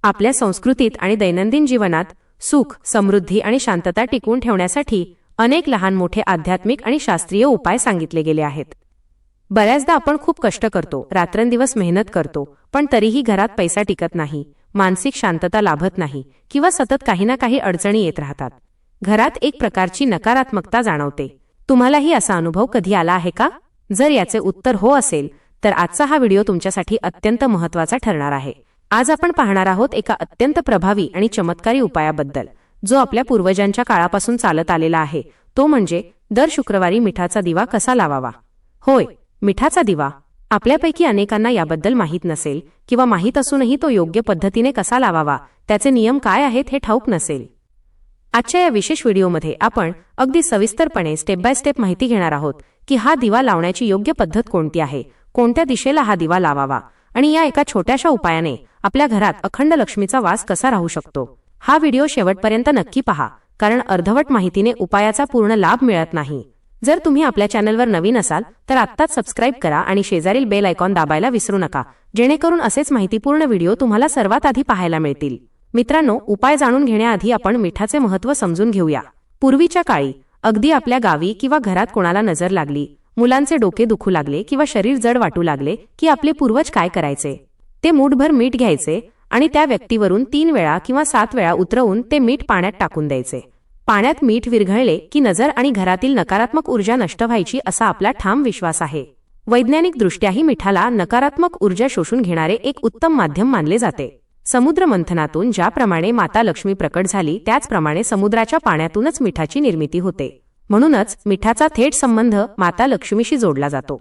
आपल्या संस्कृतीत आणि दैनंदिन जीवनात सुख, समृद्धी आणि शांतता टिकवून ठेवण्यासाठी अनेक लहान मोठे आध्यात्मिक आणि शास्त्रीय उपाय सांगितले गेले आहेत. बऱ्याचदा आपण खूप कष्ट करतो, रात्रंदिवस मेहनत करतो, पण तरीही घरात पैसा टिकत नाही, मानसिक शांतता लाभत नाही किंवा सतत काही ना काही अडचणी येत राहतात. घरात एक प्रकारची नकारात्मकता जाणवते. तुम्हालाही असा अनुभव कधी आला आहे का? जर याचे उत्तर हो असेल तर आजचा हा व्हिडिओ तुमच्यासाठी अत्यंत महत्त्वाचा ठरणार आहे. आज आपण पाहणार आहोत एका अत्यंत प्रभावी आणि चमत्कारी उपायाबद्दल, जो आपल्या पूर्वजांच्या काळापासून चालत आलेला आहे. तो म्हणजे दर शुक्रवारी मिठाचा दिवा कसा लावावा. होय, मिठाचा दिवा. आपल्यापैकी अनेकांना याबद्दल माहीत नसेल किंवा माहीत असूनही तो योग्य पद्धतीने कसा लावावा, त्याचे नियम काय आहेत हे ठाऊक नसेल. आजच्या या विशेष व्हिडिओमध्ये आपण अगदी सविस्तरपणे स्टेप बाय स्टेप माहिती घेणार आहोत की हा दिवा लावण्याची योग्य पद्धत कोणती आहे, कोणत्या दिशेला हा दिवा लावावा आणि या एका छोट्याशा उपायाने आपल्या घरात अखंड लक्ष्मीचा वास कसा राहू शकतो. हा व्हिडिओ शेवटपर्यंत नक्की पहा, कारण अर्धवट माहितीने उपायाचा पूर्ण लाभ मिळत नाही. जर तुम्ही आपल्या चॅनलवर नवीन असाल तर आत्ताच सबस्क्राईब करा आणि शेजारील बेल आयकॉन दाबायला विसरू नका, जेणेकरून असेच माहितीपूर्ण व्हिडिओ तुम्हाला सर्वात आधी पाहायला मिळतील. मित्रांनो, उपाय जाणून घेण्याआधी आपण मिठाचे महत्त्व समजून घेऊया. पूर्वीच्या काळी अगदी आपल्या गावी किंवा घरात कोणाला नजर लागली, मुलांचे डोके दुखू लागले किंवा शरीर जड वाटू लागले की आपले पूर्वज काय करायचे? ते मूठभर मीठ घ्यायचे आणि त्या व्यक्तीवरून 3 वेळा किंवा 7 वेळा उतरवून ते मीठ पाण्यात टाकून द्यायचे. पाण्यात मीठ विरघळले की नजर आणि घरातील नकारात्मक ऊर्जा नष्ट व्हायची असा आपला ठाम विश्वास आहे. वैज्ञानिकदृष्ट्याही मिठाला नकारात्मक ऊर्जा शोषून घेणारे एक उत्तम माध्यम मानले जाते. समुद्र मंथनातून ज्याप्रमाणे माता लक्ष्मी प्रकट झाली, त्याचप्रमाणे समुद्राच्या पाण्यातूनच मिठाची निर्मिती होते. म्हणूनच मिठाचा थेट संबंध माता लक्ष्मीशी जोडला जातो.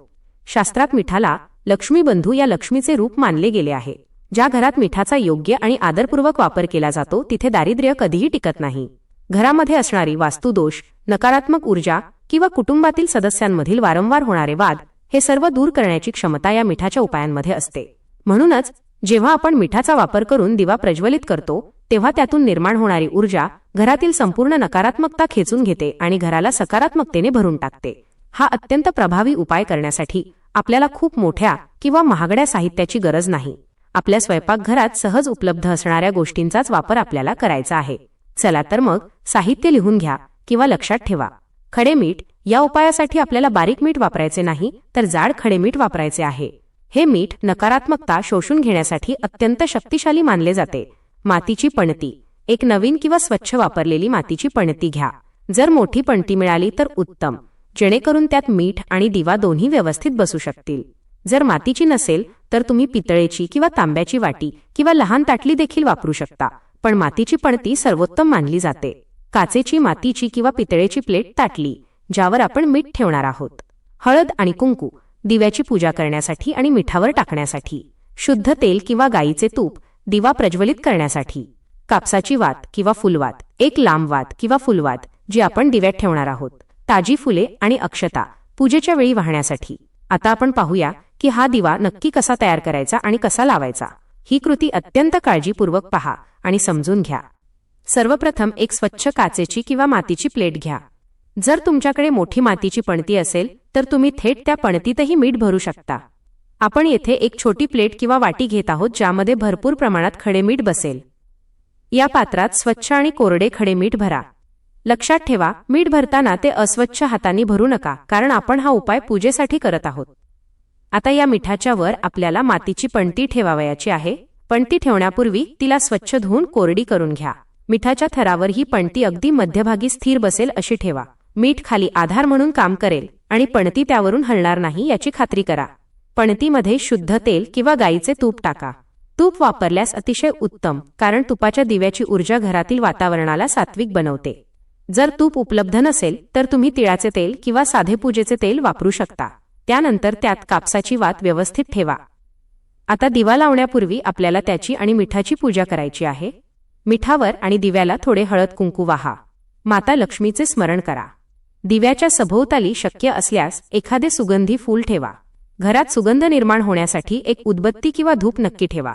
शास्त्रात मिठाला लक्ष्मीबंधू या लक्ष्मीचे रूप मानले गेले आहे. ज्या घरात मिठाचा योग्य आणि आदरपूर्वक वापर केला जातो तिथे दारिद्र्य कधीही टिकत नाही. घरामध्ये असणारी वास्तुदोष, नकारात्मक ऊर्जा किंवा कुटुंबातील सदस्यांमधील वारंवार होणारे वाद हे सर्व दूर करण्याची क्षमता या मिठाच्या उपायांमध्ये असते. म्हणूनच जेव्हा आपण मिठाचा वापर करून दिवा प्रज्वलित करतो तेव्हा त्यातून निर्माण होणारी ऊर्जा घरातील संपूर्ण नकारात्मकता खेचून घेते आणि घराला सकारात्मकतेने भरून टाकते. हा अत्यंत प्रभावी उपाय करण्यासाठी आपल्याला खूप मोठ्या किंवा महागड्या साहित्याची गरज नाही. आपल्या स्वयंपाकघरात सहज उपलब्ध असणाऱ्या गोष्टींचाच वापर आपल्याला करायचा आहे. चला तर मग साहित्य लिहून घ्या किंवा लक्षात ठेवा. खडे मीठ. या उपायासाठी आपल्याला बारीक मीठ वापरायचे नाही, तर जाड खडे मीठ वापरायचे आहे. हे मीठ नकारात्मकता शोषून घेण्यासाठी अत्यंत शक्तिशाली मानले जाते. मातीची पणती. एक नवीन किंवा स्वच्छ वापरलेली मातीची पणती घ्या. जर मोठी पणती मिळाली तर उत्तम, जेणेकरून त्यात मीठ आणि दिवा दोन्ही व्यवस्थित बसू शकतील. जर मातीची नसेल तर तुम्ही पितळेची किंवा तांब्याची वाटी किंवा लहान ताटली देखील वापरू शकता, पण मातीची पणती सर्वोत्तम मानली जाते. काचेची, मातीची किंवा पितळेची प्लेट ताटली ज्यावर आपण मीठ ठेवणार आहोत. हळद आणि कुंकू. दिव्याची पूजा करण्यासाठी आणि मिठावर टाकण्यासाठी. शुद्ध तेल किंवा गाईचे तूप दिवा प्रज्वलित करण्यासाठी. कापसाची वात किंवा फुलवात. एक लांब वात किंवा फुलवात जी आपण दिव्यात ठेवणार आहोत. ताजी फुले आणि अक्षता पूजेच्या वेळी वाहण्यासाठी. आता आपण पाहूया की हा दिवा नक्की कसा तयार करायचा आणि कसा लावायचा. ही कृती अत्यंत काळजीपूर्वक पहा आणि समजून घ्या. सर्वप्रथम एक स्वच्छ काचेची किंवा मातीची प्लेट घ्या. जर तुमच्याकडे मोठी मातीची पणती असेल तर तुम्ही थेट त्या पणतीतही मीठ भरू शकता. आपण येथे एक छोटी प्लेट किंवा वाटी घेत आहोत ज्यामध्ये भरपूर प्रमाणात खडे मीठ बसेल. या पात्रात स्वच्छ आणि कोरडे खडे मीठ भरा. लक्षात ठेवा, मीठ भरताना ते अस्वच्छ हातांनी भरू नका, कारण आपण हा उपाय पूजेसाठी करत आहोत. आता या मिठाच्या वर आपल्याला मातीची पणती ठेवावयाची आहे. पणती ठेवण्यापूर्वी तिला स्वच्छ धुवून कोरडी करून घ्या. मिठाच्या थरावर ही पणती अगदी मध्यभागी स्थिर बसेल अशी ठेवा. मीठ खाली आधार म्हणून काम करेल आणि पणती त्यावरून हलणार नाही याची खात्री करा. पणतीमध्ये शुद्ध तेल किंवा गाईचे तूप टाका. तूप वापरल्यास अतिशय उत्तम, कारण तुपाच्या दिव्याची ऊर्जा घरातील वातावरणाला सात्विक बनवते. जर तूप उपलब्ध नसेल तर तुम्ही तिळाचे तेल किंवा साधे पूजेचे तेल वापरू शकता. त्यानंतर त्यात कापसाची वात व्यवस्थित ठेवा. आता दिवा लावण्यापूर्वी आपल्याला त्याची आणि मिठाची पूजा करायची आहे. मिठावर आणि दिव्याला थोडे हळद कुंकू वाहा. माता लक्ष्मीचे स्मरण करा. दिव्याच्या सभोवताली शक्य असल्यास एखादे सुगंधी फूल ठेवा. घरात सुगंध निर्माण होण्यासाठी एक उदबत्ती किंवा धूप नक्की ठेवा,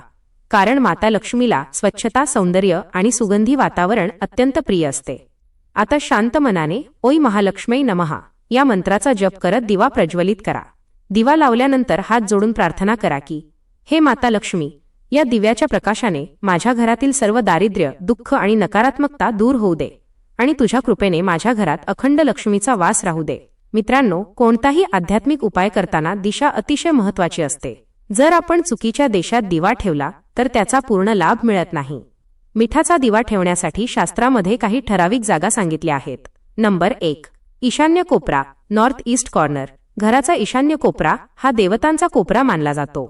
कारण माता लक्ष्मीला स्वच्छता, सौंदर्य आणि सुगंधी वातावरण अत्यंत प्रिय असते. आता शांत मनाने ओय महालक्ष्मी नमः या मंत्राचा जप करत दिवा प्रज्वलित करा. दिवा लावल्यानंतर हात जोडून प्रार्थना करा की, हे माता लक्ष्मी, या दिव्याच्या प्रकाशाने माझ्या घरातील सर्व दारिद्र्य, दुःख आणि नकारात्मकता दूर होऊ दे आणि तुझ्या कृपेने माझ्या घरात अखंड लक्ष्मीचा वास राहू दे. मित्रांनो, कोणताही आध्यात्मिक उपाय करताना दिशा अतिशय महत्त्वाची असते. जर आपण चुकीच्या दिशेत दिवा ठेवला तर त्याचा पूर्ण लाभ मिळत नाही. मिठाचा दिवा ठेवण्यासाठी शास्त्रामध्ये काही ठराविक जागा सांगितल्या आहेत. नंबर 1. ईशान्य कोपरा, नॉर्थ ईस्ट कॉर्नर. घराचा ईशान्य कोपरा हा देवतांचा कोपरा मानला जातो.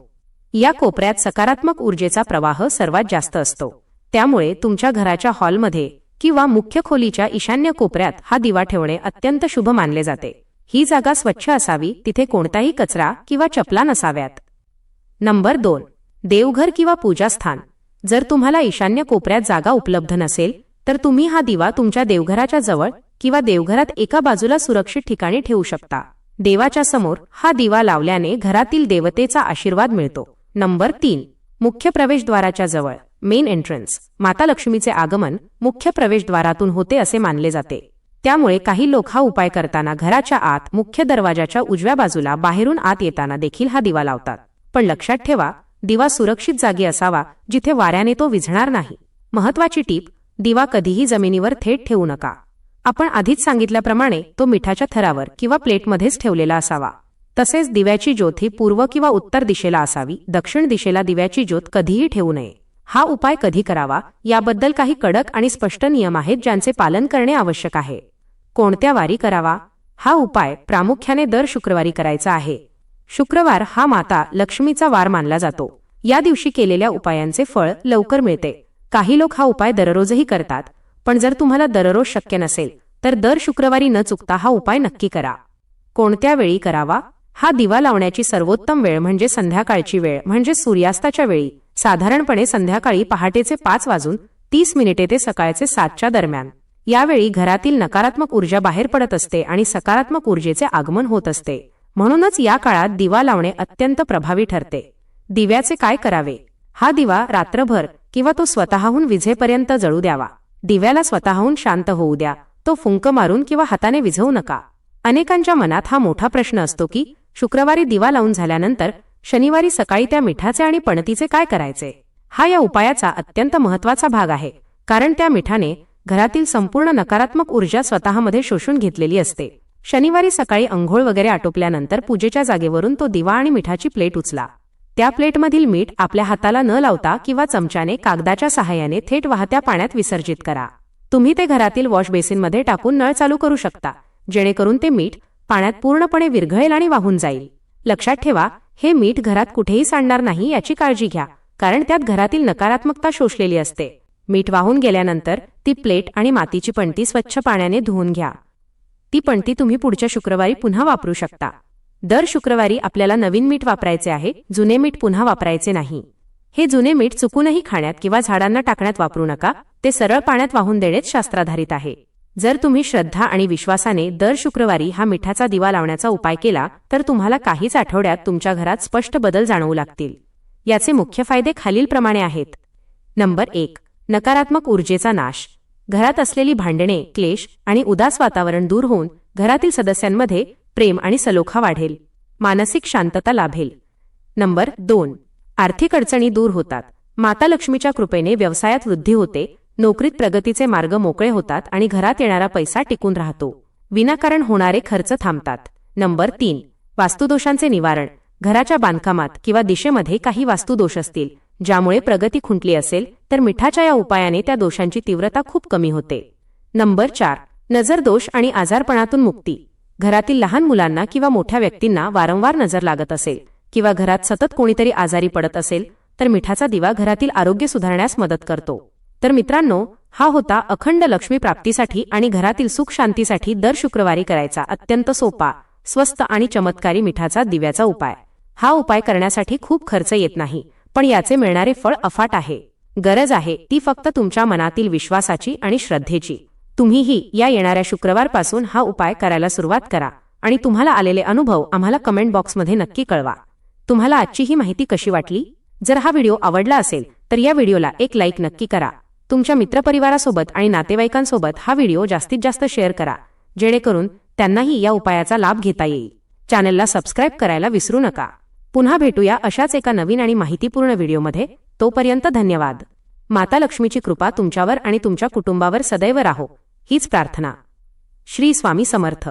या कोपऱ्यात सकारात्मक ऊर्जेचा प्रवाह सर्वात जास्त असतो. त्यामुळे तुमच्या घराच्या हॉलमध्ये किंवा मुख्य खोलीच्या ईशान्य कोपऱ्यात हा दिवा ठेवणे अत्यंत शुभ मानले जाते. ही जागा स्वच्छ असावी, तिथे कोणताही कचरा किंवा चपला नसाव्यात. नंबर 2. देवघर किंवा पूजास्थान. जर तुम्हाला ईशान्य कोपऱ्यात जागा उपलब्ध नसेल तर तुम्ही हा दिवा तुमच्या देवघराच्या जवळ किंवा देवघरात एका बाजूला सुरक्षित ठिकाणी ठेवू शकता. देवाच्या समोर हा दिवा लावल्याने घरातील देवतेचा आशीर्वाद मिळतो. नंबर 3. मुख्य प्रवेशद्वाराच्या जवळ, मेन एंट्रन्स. माता लक्ष्मीचे आगमन मुख्य प्रवेशद्वारातून होते असे मानले जाते. त्यामुळे काही लोक हा उपाय करताना घराच्या आत मुख्य दरवाजाच्या उजव्या बाजूला बाहेरून आत येताना देखील हा दिवा लावतात. पण लक्षात ठेवा, दिवा सुरक्षित जागी असावा जिथे वाऱ्याने तो विझणार नाही. महत्त्वाची टीप: दिवा कधीही जमिनीवर थेट ठेवू नका. आपण आधीच सांगितल्याप्रमाणे तो मिठाच्या थरावर किंवा प्लेटमध्येच ठेवलेला असावा. तसेच दिव्याची ज्योत ही पूर्व किंवा उत्तर दिशेला असावी. दक्षिण दिशेला दिव्याची ज्योत कधीही ठेवू नये. हा उपाय कधी करावा याबद्दल काही कडक आणि स्पष्ट नियम आहेत ज्यांचे पालन करणे आवश्यक आहे. कोणत्या वारी करावा? हा उपाय प्रामुख्याने दर शुक्रवारी करायचा आहे. शुक्रवार हा माता लक्ष्मीचा वार मानला जातो. या दिवशी केलेल्या उपायांचे फळ लवकर मिळते. काही लोक हा उपाय दररोजही करतात, पण जर तुम्हाला दररोज शक्य नसेल तर दर शुक्रवारी न चुकता हा उपाय नक्की करा. कोणत्या वेळी करावा? हा दिवा लावण्याची सर्वोत्तम वेळ म्हणजे संध्याकाळची वेळ, म्हणजे सूर्यास्ताच्या वेळी. साधारणपणे संध्याकाळी पहाटेचे 5:30 ते सकाळचे 7च्या दरम्यान. यावेळी घरातील नकारात्मक ऊर्जा बाहेर पडत असते आणि सकारात्मक ऊर्जेचे आगमन होत असते. म्हणूनच या काळात दिवा लावणे अत्यंत प्रभावी ठरते. दिव्याचे काय करावे? हा दिवा रात्रभर किंवा तो स्वतःहून विझेपर्यंत जळू द्यावा. दिव्याला स्वतःहून शांत होऊ द्या. तो फुंक मारून किंवा हाताने विझवू नका. अनेकांच्या मनात हा मोठा प्रश्न असतो की शुक्रवारी दिवा लावून झाल्यानंतर शनिवारी सकाळी त्या मिठाचे आणि पणतीचे काय करायचे? हा या उपायाचा अत्यंत महत्त्वाचा भाग आहे, कारण त्या मिठाने घरातील संपूर्ण नकारात्मक ऊर्जा स्वतःमध्ये शोषून घेतलेली असते. शनिवारी सकाळी अंघोळ वगैरे आटोपल्यानंतर पूजेच्या जागेवरून तो दिवा आणि मिठाची प्लेट उचला. त्या प्लेटमधील मीठ आपल्या हाताला न लावता किंवा चमच्याने कागदाच्या सहाय्याने थेट वाहत्या पाण्यात विसर्जित करा. तुम्ही ते घरातील वॉश बेसिनमध्ये टाकून नळ चालू करू शकता, जेणेकरून ते मीठ पाण्यात पूर्णपणे विरघळेल आणि वाहून जाईल. लक्षात ठेवा, हे मीठ घरात कुठेही सांडणार नाही याची काळजी घ्या, कारण त्यात घरातील नकारात्मकता शोषलेली असते. मीठ वाहून गेल्यानंतर ती प्लेट आणि मातीची पणती स्वच्छ पाण्याने धुवून घ्या. ती पणती तुम्ही पुढच्या शुक्रवारी पुन्हा वापरू शकता. दर शुक्रवारी आपल्याला नवीन मीठ वापरायचे आहे, जुने मीठ पुन्हा वापरायचे नाही. हे जुने मीठ चुकूनही खाण्यात किंवा झाडांना टाकण्यात वापरू नका. ते सरळ पाण्यात वाहून देणेच शास्त्राधारित आहे. जर तुम्ही श्रद्धा आणि विश्वासाने दर शुक्रवारी हा मिठाचा दिवा लावण्याचा उपाय केला तर तुम्हाला काहीच आठवड्यात तुमच्या घरात स्पष्ट बदल जाणवू लागतील. याचे मुख्य फायदे खालीलप्रमाणे आहेत. नंबर 1. नकारात्मक ऊर्जेचा नाश. घरात असलेली भांडणे, क्लेश आणि उदास वातावरण दूर होऊन घरातील सदस्यांमध्ये प्रेम आणि सलोखा वाढेल. मानसिक शांतता लाभेल. नंबर 2. आर्थिक अडचणी दूर होतात. माता लक्ष्मीच्या कृपेने व्यवसायात वृद्धी होते, नोकरीत प्रगतीचे मार्ग मोकळे होतात आणि घरात येणारा पैसा टिकून राहतो. विनाकारण होणारे खर्च थांबतात. नंबर 3. वास्तुदोषांचे निवारण. घराच्या बांधकामात किंवा दिशेमध्ये काही वास्तुदोष असतील, ज्यामुळे प्रगती खुंटली असेल तर मिठाच्या या उपायाने त्या दोषांची तीव्रता खूप कमी होते. नंबर 4. नजर दोष आणि आजारपणातून मुक्ती. घरातील लहान मुलांना किंवा मोठ्या व्यक्तींना वारंवार नजर लागत असेल किंवा घरात सतत कोणीतरी आजारी पडत असेल तर मिठाचा दिवा घरातील आरोग्य सुधारण्यास मदत करतो. तर मित्रांनो, हा होता अखंड लक्ष्मी प्राप्तीसाठी आणि घरातील सुख शांतीसाठी दर शुक्रवारी करायचा अत्यंत सोपा, स्वस्त आणि चमत्कारी मिठाचा दिव्याचा उपाय. हा उपाय करण्यासाठी खूप खर्च येत नाही, पण याचे मिळणारे फळ अफाट आहे. गरज आहे ती फक्त तुमच्या मनातील विश्वासाची आणि श्रद्धेची. तुम्हीही या येणाऱ्या शुक्रवारपासून हा उपाय करायला सुरुवात करा आणि तुम्हाला आलेले अनुभव आम्हाला कमेंट बॉक्समध्ये नक्की कळवा. तुम्हाला आजची ही माहिती कशी वाटली? जर हा व्हिडिओ आवडला असेल तर या व्हिडिओला एक लाईक नक्की करा. तुमच्या मित्रपरिवारासोबत आणि नातेवाईकांसोबत हा व्हिडिओ जास्तीत जास्त शेअर करा, जेणेकरून त्यांनाही या उपायाचा लाभ घेता येईल. चॅनलला सबस्क्राईब करायला विसरू नका. पुन्हा भेटूया अशाच एका नवीन आणि माहितीपूर्ण व्हिडिओमध्ये. तोपर्यंत धन्यवाद. माता लक्ष्मीची कृपा तुमच्यावर आणि तुमच्या कुटुंबावर सदैव राहो हीच प्रार्थना. श्री स्वामी समर्थ.